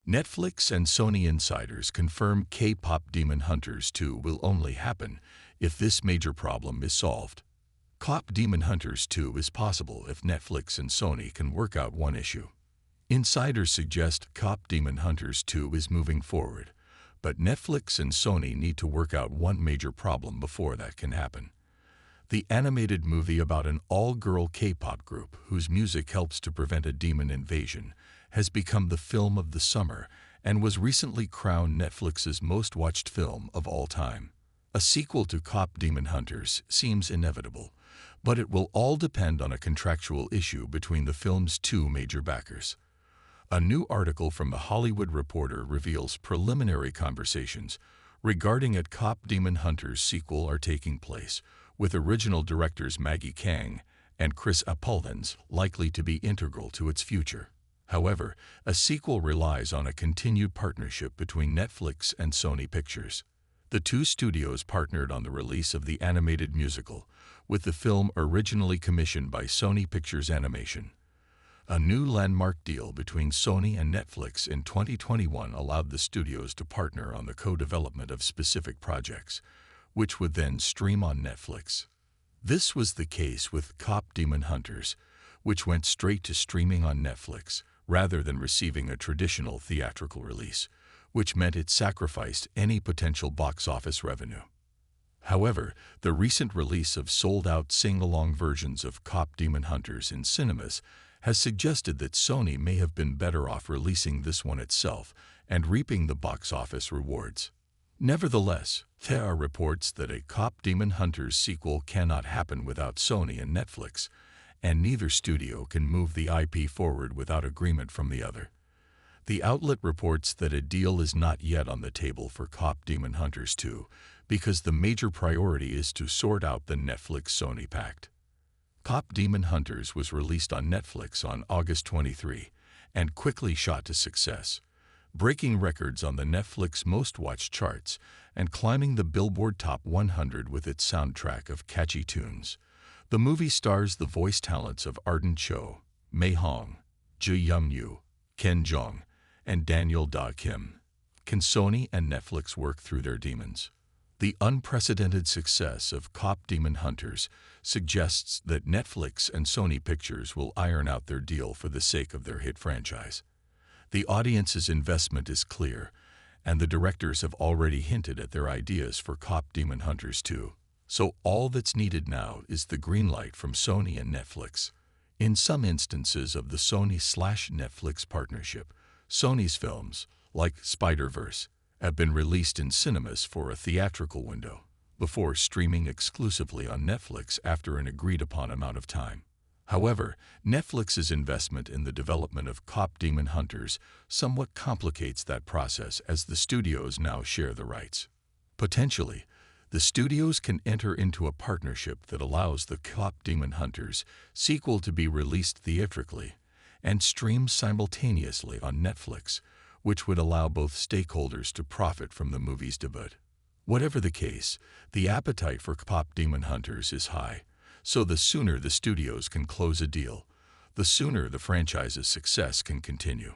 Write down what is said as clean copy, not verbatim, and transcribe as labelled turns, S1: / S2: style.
S1: Netflix and Sony insiders confirm K-Pop Demon Hunters 2 will only happen if this major problem is solved. K-Pop Demon Hunters 2 is possible if Netflix and Sony can work out one issue. Insiders suggest K-Pop Demon Hunters 2 is moving forward, but Netflix and Sony need to work out one major problem before that can happen. The animated movie about an all-girl K-pop group whose music helps to prevent a demon invasion has become the film of the summer and was recently crowned Netflix's most-watched film of all time. A sequel to K-Pop Demon Hunters seems inevitable, but it will all depend on a contractual issue between the film's two major backers. A new article from The Hollywood Reporter reveals preliminary conversations regarding a K-Pop Demon Hunters sequel are taking place, with original directors Maggie Kang and Chris Apolvens likely to be integral to its future. However, a sequel relies on a continued partnership between Netflix and Sony Pictures. The two studios partnered on the release of the animated musical, with the film originally commissioned by Sony Pictures Animation. A new landmark deal between Sony and Netflix in 2021 allowed the studios to partner on the co-development of specific projects, which would then stream on Netflix. This was the case with K-Pop Demon Hunters, which went straight to streaming on Netflix rather than receiving a traditional theatrical release, which meant it sacrificed any potential box office revenue. However, the recent release of sold-out sing-along versions of K-Pop Demon Hunters in cinemas has suggested that Sony may have been better off releasing this one itself and reaping the box office rewards. Nevertheless, there are reports that a K-Pop Demon Hunters sequel cannot happen without Sony and Netflix, and neither studio can move the IP forward without agreement from the other. The outlet reports that a deal is not yet on the table for K-Pop Demon Hunters 2 because the major priority is to sort out the Netflix-Sony pact. K-Pop Demon Hunters was released on Netflix on August 23 and quickly shot to success, breaking records on the Netflix most-watched charts and climbing the Billboard Top 100 with its soundtrack of catchy tunes. The movie stars the voice talents of Arden Cho, Mei Hong, Ji Young-yu, Ken Jeong, and Daniel Da Kim. Can Sony and Netflix work through their demons? The unprecedented success of K-Pop Demon Hunters suggests that Netflix and Sony Pictures will iron out their deal for the sake of their hit franchise. The audience's investment is clear, and the directors have already hinted at their ideas for K-Pop Demon Hunters 2. So all that's needed now is the green light from Sony and Netflix. In some instances of the Sony/Netflix partnership, Sony's films, like Spider-Verse, have been released in cinemas for a theatrical window, before streaming exclusively on Netflix after an agreed-upon amount of time. However, Netflix's investment in the development of K-Pop Demon Hunters somewhat complicates that process as the studios now share the rights. Potentially, the studios can enter into a partnership that allows the K-Pop Demon Hunters sequel to be released theatrically and streamed simultaneously on Netflix, which would allow both stakeholders to profit from the movie's debut. Whatever the case, the appetite for K-Pop Demon Hunters is high, so the sooner the studios can close a deal, the sooner the franchise's success can continue.